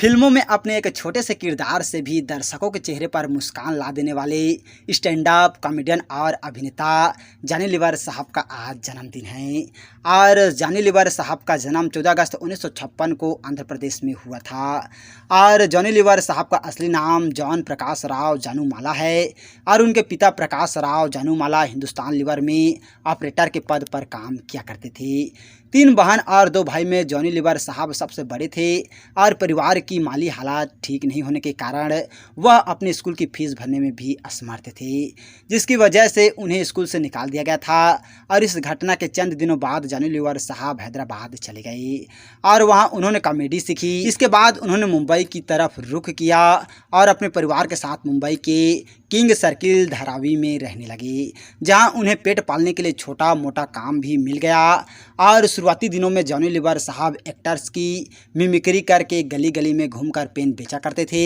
फिल्मों में अपने एक छोटे से किरदार से भी दर्शकों के चेहरे पर मुस्कान ला देने वाले स्टैंड अप कॉमेडियन और अभिनेता जॉनी लीवर साहब का आज जन्मदिन है। और जॉनी लीवर साहब का जन्म 14 अगस्त 1956 को आंध्र प्रदेश में हुआ था। और जॉनी लीवर साहब का असली नाम जॉन प्रकाश राव जानूमाला है और उनके पिता प्रकाश राव जानूमाला हिंदुस्तान लीवर में ऑपरेटर के पद पर काम किया करते थे। 3 बहन और 2 भाई में जॉनी लीवर साहब सबसे बड़े थे और परिवार की माली हालात ठीक नहीं होने के कारण वह अपने स्कूल की फीस भरने में भी असमर्थ थे, जिसकी वजह से उन्हें स्कूल से निकाल दिया गया था। और इस घटना के चंद दिनों बाद जॉनी लीवर साहब हैदराबाद चले गए और वहां उन्होंने कॉमेडी सीखी। इसके बाद उन्होंने मुंबई की तरफ रुख किया और अपने परिवार के साथ मुंबई के किंग सर्किल धारावी में रहने लगे, जहां उन्हें पेट पालने के लिए छोटा मोटा काम भी मिल गया। और शुरुआती दिनों में जॉनी लीवर साहब एक्टर्स की मिमिक्री करके गली गली में घूमकर पेन बेचा करते थे।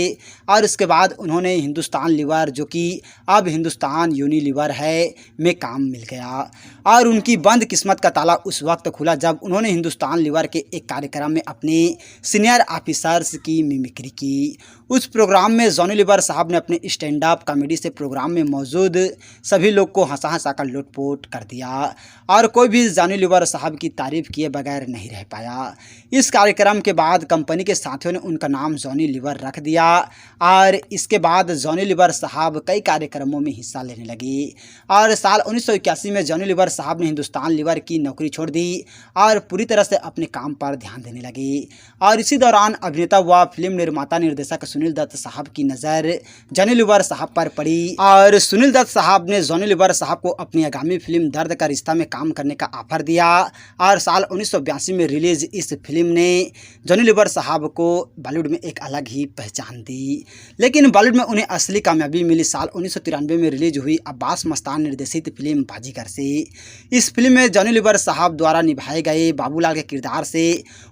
और उसके बाद उन्होंने हिंदुस्तान लीवर, जो कि अब हिंदुस्तान यूनिलीवर है, में काम मिल गया। और उनकी बंद किस्मत का ताला उस वक्त खुला जब उन्होंने हिंदुस्तान लीवर के एक कार्यक्रम में अपने सीनियर ऑफिसर्स की मिमिक्री की। उस प्रोग्राम में जॉनी लीवर साहब ने अपने स्टैंड अप कॉमेडी से प्रोग्राम में मौजूद सभी लोग को हंसा हंसा कर लोटपोट कर दिया और कोई भी जॉनी लीवर साहब की तारीफ किए बगैर नहीं रह पाया। इस कार्यक्रम के बाद कंपनी के साथियों ने उनका नाम जॉनी लीवर रख दिया और इसके बाद जॉनी लीवर साहब कई कार्यक्रमों में हिस्सा लेने लगे। और साल 1981 में जॉनी लीवर साहब ने हिंदुस्तान लीवर की नौकरी छोड़ दी और पूरी तरह से अपने काम पर ध्यान देने लगे। और इसी दौरान अभिनेता व फिल्म निर्माता निर्देशक सुनील दत्त साहब की नज़र जॉनी लीवर साहब पर पड़ी और सुनील दत्त साहब ने जॉनी लीवर साहब को अपनी आगामी फिल्म दर्द का रिश्ता में काम करने का ऑफर दिया। और साल 1982 में रिलीज इस फिल्म ने जॉनी लीवर साहब को बॉलीवुड में एक अलग ही पहचान दी, लेकिन बॉलीवुड में उन्हें असली कामयाबी मिली साल 1993 में रिलीज हुई अब्बास मस्तान निर्देशित फिल्म बाजीगर से। इस फिल्म में जॉनी लीवर साहब द्वारा निभाए गए बाबूलाल के किरदार से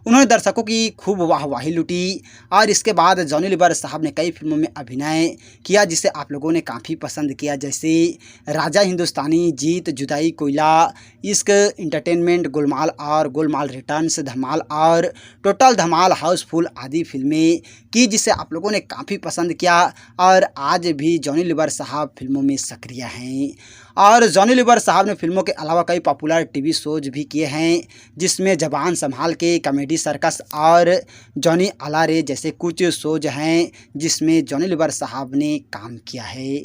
उन्होंने दर्शकों की खूब वाहवाही लूटी। और इसके बाद जॉनी लीवर साहब ने कई फिल्मों में अभिनय किया जिसे आप लोगों ने काफ़ी पसंद किया, जैसे राजा हिंदुस्तानी, जीत, जुदाई, कोयला, इश्क, इंटरटेनमेंट, गोलमाल और गोलमाल रिटर्न्स, धमाल और टोटल धमाल, हाउसफुल आदि फिल्में की जिसे आप लोगों ने काफ़ी पसंद किया। और आज भी जॉनी लीवर साहब फिल्मों में सक्रिय हैं। और जॉनी लीवर साहब ने फिल्मों के अलावा कई पॉपुलर टीवी शोज भी किए हैं, जिसमें जबान संभाल के, कॉमेडी सर्कस और जॉनी आला रे जैसे कुछ शोज हैं जिसमें जॉनी लीवर साहब ने काम किया है।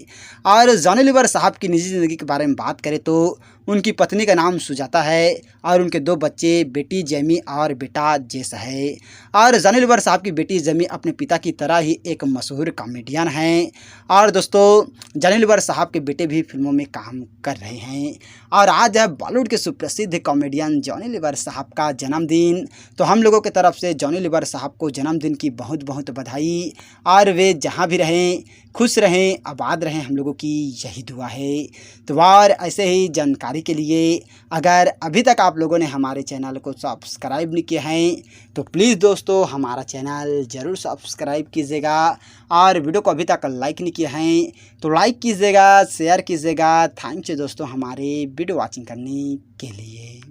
और जॉनी लीवर साहब की निजी ज़िंदगी के बारे में बात करें तो उनकी पत्नी का नाम सुजाता है और उनके 2 बच्चे, बेटी जेमी और बेटा जेस है। और जॉनी लीवर साहब की बेटी जेमी अपने पिता की तरह ही एक मशहूर कॉमेडियन हैं। और दोस्तों, जॉनी लीवर साहब के बेटे भी फिल्मों में काम कर रहे हैं। और आज है बॉलीवुड के सुप्रसिद्ध कॉमेडियन जॉनी लीवर साहब का जन्मदिन, तो हम लोगों की तरफ से जॉनी लीवर साहब को जन्मदिन की बहुत बहुत बधाई। और वे जहाँ भी रहें खुश रहें, आबाद रहें, हम लोगों की यही दुआ है। तो और ऐसे ही जानकारी के लिए अगर अभी तक आप लोगों ने हमारे चैनल को सब्सक्राइब नहीं किया है तो प्लीज़ दोस्तों हमारा चैनल ज़रूर सब्सक्राइब कीजिएगा। और वीडियो को अभी तक लाइक नहीं किया है तो लाइक कीजिएगा, शेयर कीजिएगा। थैंक्स दोस्तों हमारे वीडियो वॉचिंग करने के लिए।